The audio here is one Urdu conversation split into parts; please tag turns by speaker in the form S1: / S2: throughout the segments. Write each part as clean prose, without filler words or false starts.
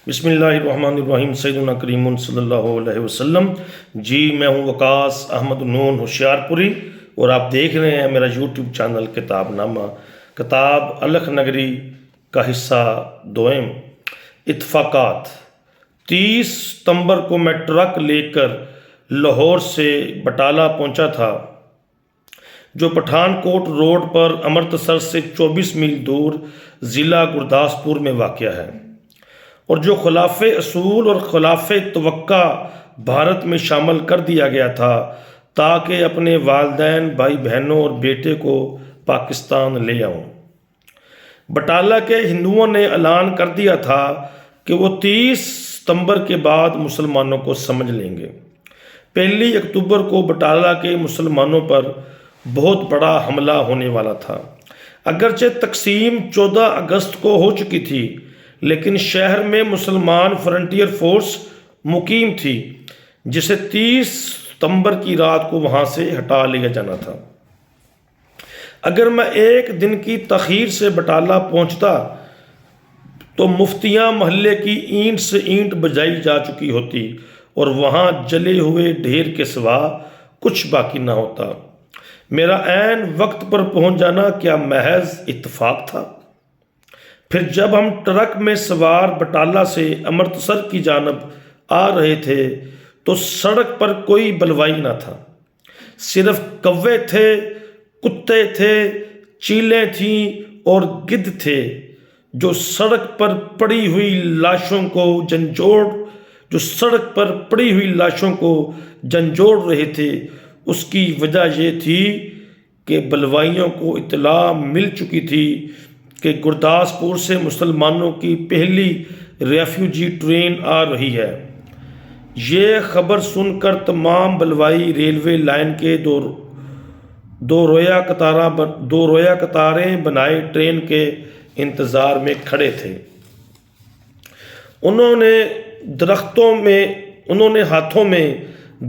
S1: بسم اللہ الرحمن الرحیم، سیدنا کریم صلی اللہ علیہ وسلم۔ جی میں ہوں وقاص احمد نون ہوشیار پوری اور آپ دیکھ رہے ہیں میرا یوٹیوب چینل کتاب نامہ، کتاب الکھ نگری کا حصہ دوئم۔ اتفاقات۔ 30 ستمبر کو میں ٹرک لے کر لاہور سے بٹالہ پہنچا تھا، جو پٹھان کوٹ روڈ پر امرتسر سے 24 میل دور ضلع گرداسپور میں واقع ہے، اور جو خلاف اصول اور خلاف توقع بھارت میں شامل کر دیا گیا تھا تاکہ اپنے والدین، بھائی بہنوں اور بیٹے کو پاکستان لے آؤں۔ بٹالہ کے ہندوؤں نے اعلان کر دیا تھا کہ وہ 30 ستمبر کے بعد مسلمانوں کو سمجھ لیں گے۔ 1 اکتوبر کو بٹالہ کے مسلمانوں پر بہت بڑا حملہ ہونے والا تھا۔ اگرچہ تقسیم 14 اگست کو ہو چکی تھی، لیکن شہر میں مسلمان فرنٹیئر فورس مقیم تھی، جسے 30 ستمبر کی رات کو وہاں سے ہٹا لیا جانا تھا۔ اگر میں ایک دن کی تاخیر سے بٹالہ پہنچتا تو مفتیاں محلے کی اینٹ سے اینٹ بجائی جا چکی ہوتی اور وہاں جلے ہوئے ڈھیر کے سوا کچھ باقی نہ ہوتا۔ میرا عین وقت پر پہنچ جانا کیا محض اتفاق تھا؟ پھر جب ہم ٹرک میں سوار بٹالہ سے امرتسر کی جانب آ رہے تھے تو سڑک پر کوئی بلوائی نہ تھا، صرف کوے تھے، کتے تھے، چیلیں تھیں اور گدھ تھے، جو سڑک پر پڑی ہوئی لاشوں کو جھنجھوڑ رہے تھے۔ اس کی وجہ یہ تھی کہ بلوائیوں کو اطلاع مل چکی تھی کہ گرداسپور سے مسلمانوں کی پہلی ریفیوجی ٹرین آ رہی ہے۔ یہ خبر سن کر تمام بلوائی ریلوے لائن کے دو رویا قطاریں بنائے ٹرین کے انتظار میں کھڑے تھے۔ انہوں نے ہاتھوں میں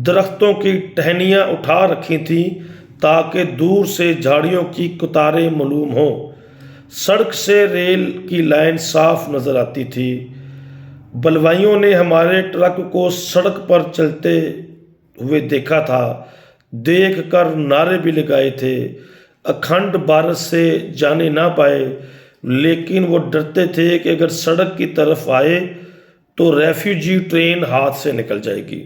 S1: درختوں کی ٹہنیاں اٹھا رکھی تھیں تاکہ دور سے جھاڑیوں کی قطاریں معلوم ہوں۔ سڑک سے ریل کی لائن صاف نظر آتی تھی۔ بلوائیوں نے ہمارے ٹرک کو سڑک پر چلتے ہوئے دیکھا تھا، دیکھ کر نعرے بھی لگائے تھے۔ اکھنڈ بارش سے جانے نہ پائے، لیکن وہ ڈرتے تھے کہ اگر سڑک کی طرف آئے تو ریفیوجی ٹرین ہاتھ سے نکل جائے گی۔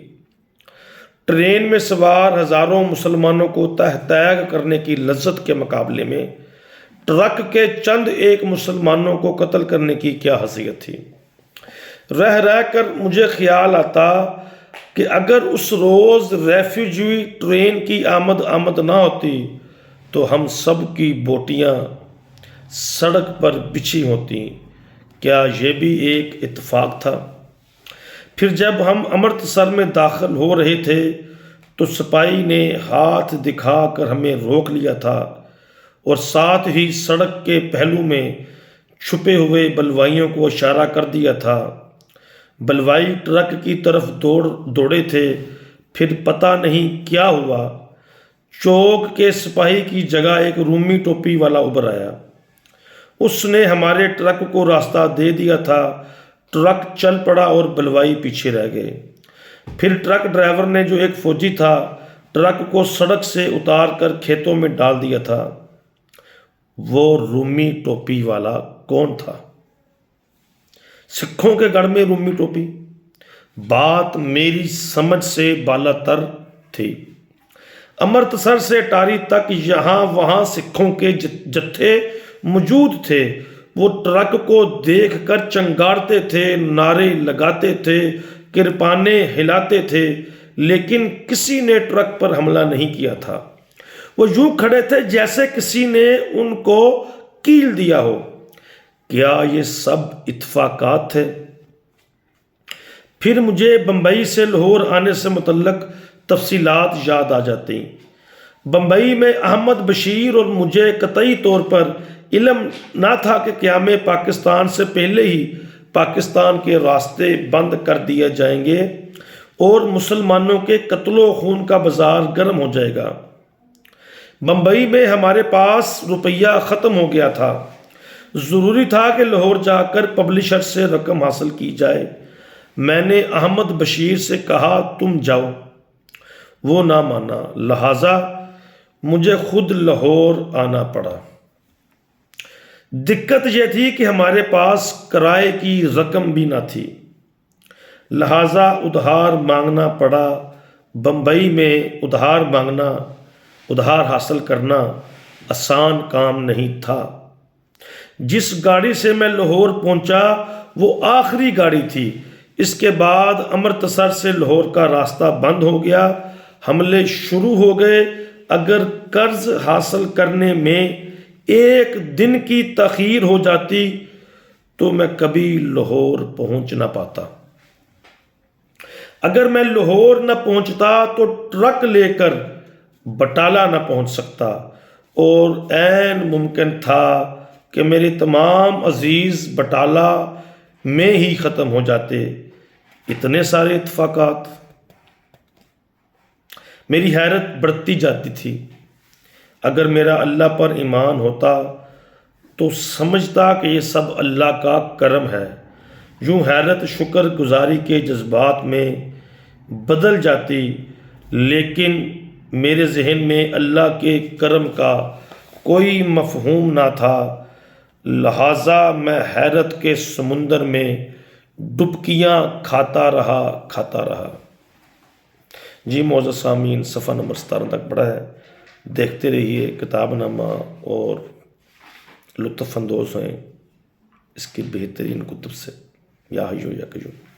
S1: ٹرین میں سوار ہزاروں مسلمانوں کو تہ تیگ کرنے کی لذت کے مقابلے میں ٹرک کے چند ایک مسلمانوں کو قتل کرنے کی کیا حیثیت تھی؟ رہ کر مجھے خیال آتا کہ اگر اس روز ریفیوجی ٹرین کی آمد نہ ہوتی تو ہم سب کی بوٹیاں سڑک پر بچھی ہوتی۔ کیا یہ بھی ایک اتفاق تھا؟ پھر جب ہم امرتسر میں داخل ہو رہے تھے تو سپاہی نے ہاتھ دکھا کر ہمیں روک لیا تھا اور ساتھ ہی سڑک کے پہلو میں چھپے ہوئے بلوائیوں کو اشارہ کر دیا تھا۔ بلوائی ٹرک کی طرف دوڑے تھے، پھر پتہ نہیں کیا ہوا، چوک کے سپاہی کی جگہ ایک رومی ٹوپی والا ابھر آیا۔ اس نے ہمارے ٹرک کو راستہ دے دیا تھا۔ ٹرک چل پڑا اور بلوائی پیچھے رہ گئے۔ پھر ٹرک ڈرائیور نے، جو ایک فوجی تھا، ٹرک کو سڑک سے اتار کر کھیتوں میں ڈال دیا تھا۔ وہ رومی ٹوپی والا کون تھا؟ سکھوں کے گڑھ میں رومی ٹوپی؟ بات میری سمجھ سے بالا تر تھی۔ امرتسر سے اٹاری تک یہاں وہاں سکھوں کے جتھے موجود تھے۔ وہ ٹرک کو دیکھ کر چنگارتے تھے، نعرے لگاتے تھے، کرپانیں ہلاتے تھے، لیکن کسی نے ٹرک پر حملہ نہیں کیا تھا۔ وہ یوں کھڑے تھے جیسے کسی نے ان کو کیل دیا ہو۔ کیا یہ سب اتفاقات تھے؟ پھر مجھے بمبئی سے لاہور آنے سے متعلق تفصیلات یاد آ جاتی۔ بمبئی میں احمد بشیر اور مجھے قطعی طور پر علم نہ تھا کہ قیام پاکستان سے پہلے ہی پاکستان کے راستے بند کر دیے جائیں گے اور مسلمانوں کے قتل و خون کا بازار گرم ہو جائے گا۔ بمبئی میں ہمارے پاس روپیہ ختم ہو گیا تھا۔ ضروری تھا کہ لاہور جا کر پبلشر سے رقم حاصل کی جائے۔ میں نے احمد بشیر سے کہا تم جاؤ، وہ نہ مانا، لہٰذا مجھے خود لاہور آنا پڑا۔ دقت یہ تھی کہ ہمارے پاس کرائے کی رقم بھی نہ تھی، لہٰذا ادھار مانگنا پڑا۔ بمبئی میں ادھار مانگنا، ادھار حاصل کرنا آسان کام نہیں تھا۔ جس گاڑی سے میں لاہور پہنچا وہ آخری گاڑی تھی۔ اس کے بعد امرتسر سے لاہور کا راستہ بند ہو گیا، حملے شروع ہو گئے۔ اگر قرض حاصل کرنے میں ایک دن کی تاخیر ہو جاتی تو میں کبھی لاہور پہنچ نہ پاتا۔ اگر میں لاہور نہ پہنچتا تو ٹرک لے کر بٹالہ نہ پہنچ سکتا، اور عین ممکن تھا کہ میرے تمام عزیز بٹالہ میں ہی ختم ہو جاتے۔ اتنے سارے اتفاقات! میری حیرت بڑھتی جاتی تھی۔ اگر میرا اللہ پر ایمان ہوتا تو سمجھتا کہ یہ سب اللہ کا کرم ہے۔ یوں حیرت شکر گزاری کے جذبات میں بدل جاتی، لیکن میرے ذہن میں اللہ کے کرم کا کوئی مفہوم نہ تھا، لہٰذا میں حیرت کے سمندر میں ڈبکیاں کھاتا رہا۔ جی معزز سامعین، صفحہ نمبر 17 تک پڑھا ہے، دیکھتے رہیے کتاب نامہ اور لطف اندوز ہیں اس کی بہترین کتب سے۔ یا حیو یا قیوم۔